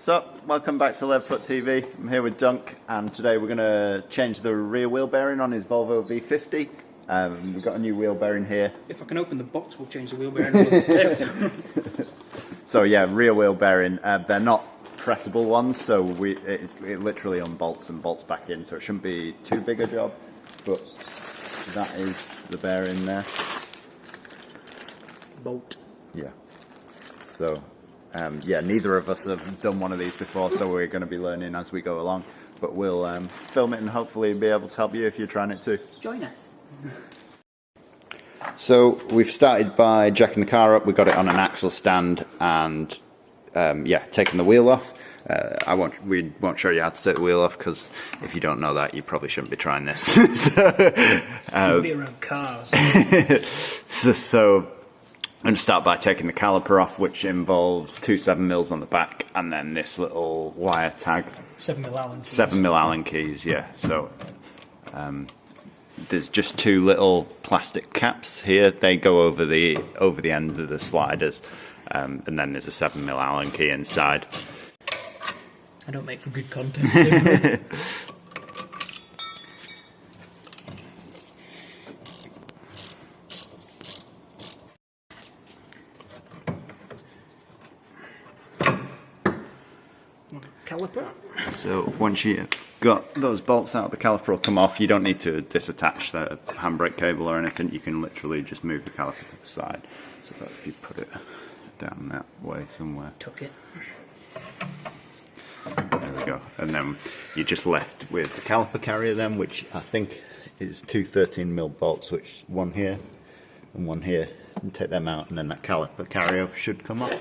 So, welcome back to LeadFoot TV. I'm here with Dunk, and today we're going to change the rear wheel bearing on his Volvo V50. We've got a new wheel bearing here. If I can open the box, we'll change the wheel bearing. So yeah, rear wheel bearing. They're not pressable ones, so it literally unbolts and bolts back in, so it shouldn't be too big a job. But that is the bearing there. Bolt. Yeah. So. Yeah, neither of us have done one of these before, so we're going to be learning as we go along. But we'll film it and hopefully be able to help you if you're trying it too. Join us. So we've started by jacking the car up. We got it on an axle stand and yeah, taking the wheel off. We won't show you how to take the wheel off because if you don't know that, you probably shouldn't be trying this. Shouldn't be around cars. So I'm going to start by taking the caliper off, which involves two 7mm on the back and then this little wire tag. 7mm Allen keys. 7mm Allen keys, yeah. So there's just two little plastic caps here. They go over the end of the sliders, and then there's a 7mm Allen key inside. I don't make for good content. Caliper. So once you've got those bolts out, the caliper will come off. You don't need to disattach the handbrake cable or anything. You can literally just move the caliper to the side. So that if you put it down that way somewhere. Tuck it. There we go. And then you're just left with the caliper carrier then, which I think is two 13mm bolts, which one here and one here. And take them out and then that caliper carrier should come off.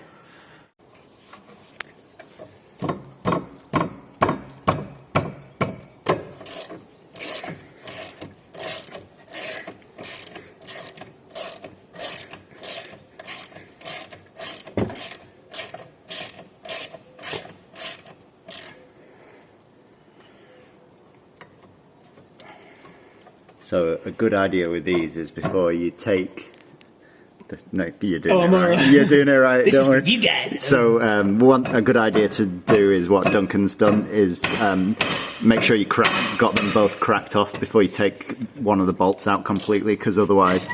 So a good idea with these is before you take no, you're doing it right. Right. You're doing it right. This don't is worry. for you guys. So a good idea to do is what Duncan's done is make sure you got them both cracked off before you take one of the bolts out completely, because otherwise,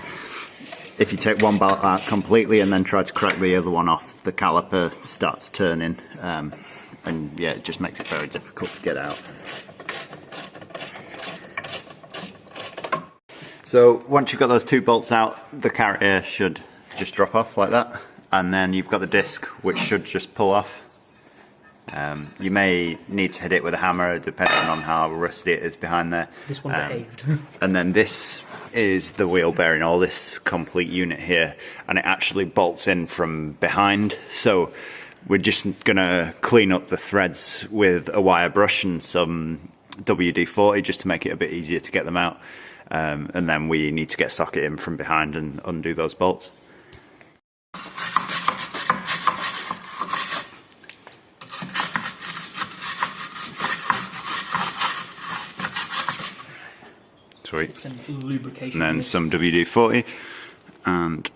if you take one bolt out completely and then try to crack the other one off, the caliper starts turning, and yeah, it just makes it very difficult to get out. So once you've got those two bolts out, the carrier should just drop off like that, and then you've got the disc which should just pull off. You may need to hit it with a hammer depending on how rusty it is behind there. This one behaved. And then this is the wheel bearing, all this complete unit here, and it actually bolts in from behind. So we're just going to clean up the threads with a wire brush and some WD-40 just to make it a bit easier to get them out. And then we need to get a socket in from behind and undo those bolts. Sweet. Some lubrication. And then some WD-40 and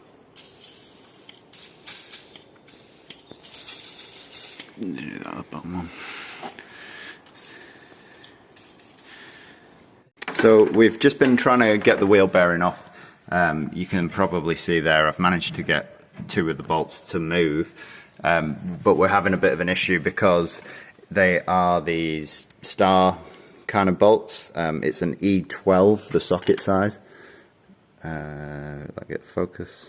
do that at the bottom one. So we've just been trying to get the wheel bearing off. You can probably see there I've managed to get two of the bolts to move, but we're having a bit of an issue because they are these star kind of bolts. It's an E12, the socket size. I get focus.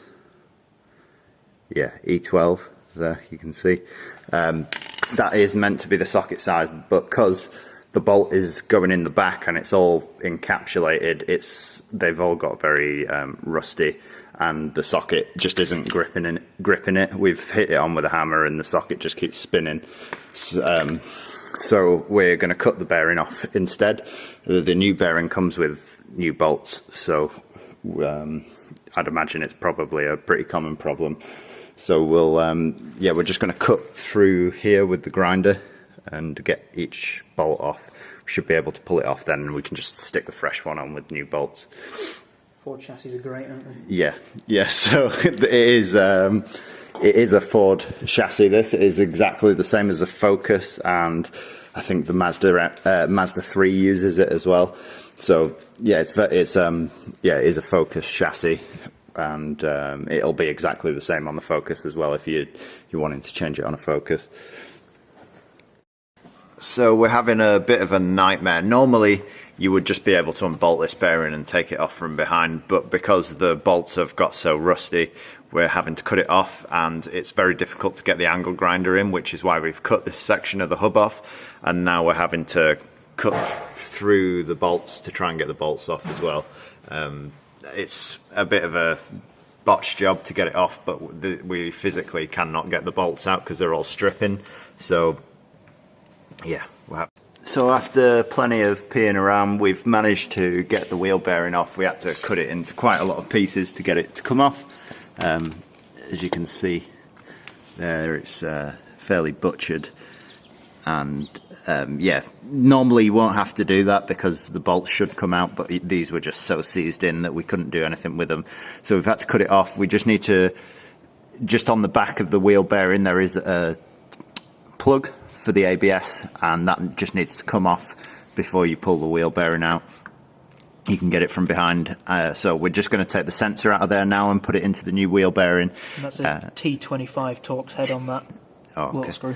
Yeah, E12 there you can see. That is meant to be the socket size, but because the bolt is going in the back and it's all encapsulated, they've all got very rusty, and the socket just isn't gripping it. We've hit it on with a hammer and the socket just keeps spinning. So we're going to cut the bearing off instead. The new bearing comes with new bolts, so I'd imagine it's probably a pretty common problem. So we're just going to cut through here with the grinder and get each bolt off. We should be able to pull it off then, and we can just stick the fresh one on with new bolts. Ford chassis are great, aren't they? Yeah, yeah. So it is a Ford chassis. This it is exactly the same as a Focus, and I think the Mazda 3 uses it as well. So yeah, it is a Focus chassis, and it'll be exactly the same on the Focus as well if you're wanting to change it on a Focus. So we're having a bit of a nightmare. Normally you would just be able to unbolt this bearing and take it off from behind, but because the bolts have got so rusty, we're having to cut it off, and it's very difficult to get the angle grinder in, which is why we've cut this section of the hub off, and now we're having to cut through the bolts to try and get the bolts off as well. It's a bit of a botched job to get it off, but we physically cannot get the bolts out because they're all stripping. So yeah, so after plenty of peeing around, we've managed to get the wheel bearing off. We had to cut it into quite a lot of pieces to get it to come off. As you can see there, it's fairly butchered, and yeah, normally you won't have to do that because the bolts should come out, but these were just so seized in that we couldn't do anything with them. So we've had to cut it off. We just need to, just on the back of the wheel bearing there is a plug for the ABS, and that just needs to come off before you pull the wheel bearing out. You can get it from behind, so we're just going to take the sensor out of there now and put it into the new wheel bearing. And that's a T25 Torx head on that little screw.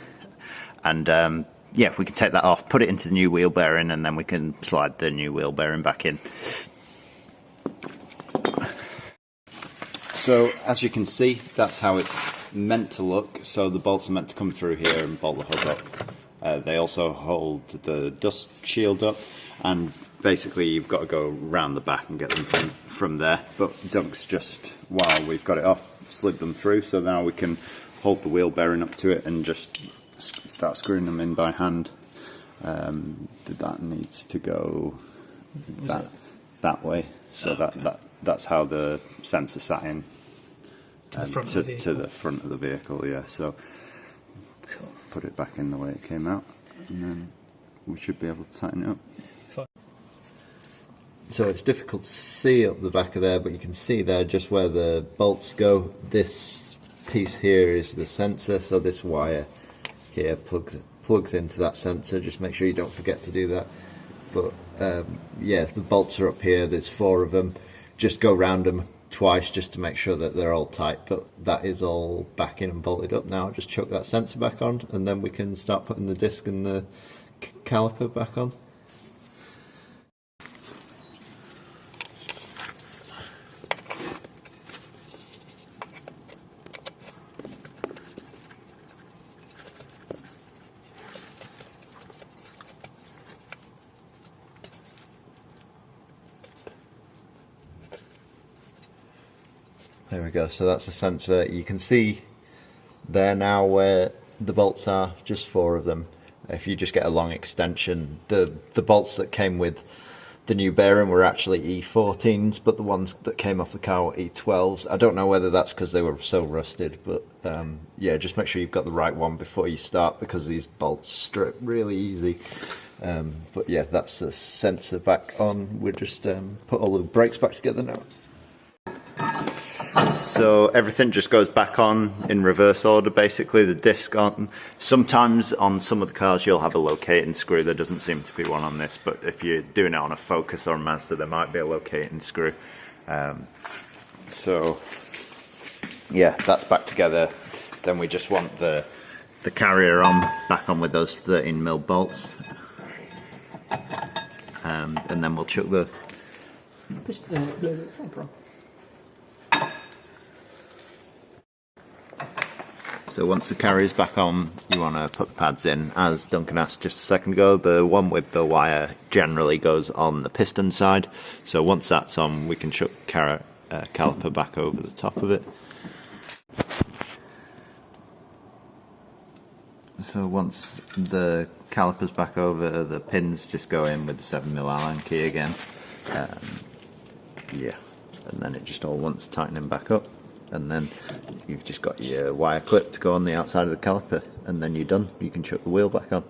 And yeah, we can take that off, put it into the new wheel bearing, and then we can slide the new wheel bearing back in. So as you can see, that's how it's meant to look. So the bolts are meant to come through here and bolt the hub up. They also hold the dust shield up, and basically you've got to go round the back and get them from there. But Doug's just, while we've got it off, slid them through, so now we can hold the wheel bearing up to it and just start screwing them in by hand. That needs to go that way, so that's how the sensor sat in to the front of the vehicle. Yeah, so cool. Put it back in the way it came out, and then we should be able to tighten it up. So it's difficult to see up the back of there, but you can see there just where the bolts go. This piece here is the sensor, so this wire here plugs into that sensor. Just make sure you don't forget to do that. But yeah, the bolts are up here, there's 4 of them. Just go round them twice just to make sure that they're all tight, but that is all back in and bolted up now. Just chuck that sensor back on, and then we can start putting the disc and the caliper back on. There we go, so that's the sensor. You can see there now where the bolts are, just 4 of them. If you just get a long extension, the bolts that came with the new bearing were actually E14s, but the ones that came off the car were E12s. I don't know whether that's because they were so rusted, but yeah, just make sure you've got the right one before you start, because these bolts strip really easy. But yeah, that's the sensor back on. We'll just put all the brakes back together now. So everything just goes back on in reverse order, basically. The disc on. Sometimes on some of the cars you'll have a locating screw. There doesn't seem to be one on this, but if you're doing it on a Focus or a Mazda, there might be a locating screw. So yeah, that's back together. Then we just want the carrier back on with those 13mm bolts, and then we'll chuck the. So once the carrier's back on, you want to put the pads in. As Duncan asked just a second ago, the one with the wire generally goes on the piston side. So once that's on, we can chuck the caliper back over the top of it. So once the caliper's back over, the pins just go in with the 7mm Allen key again. Yeah, and then it just all wants tightening back up. And then you've just got your wire clip to go on the outside of the caliper, and then you're done. You can chuck the wheel back on.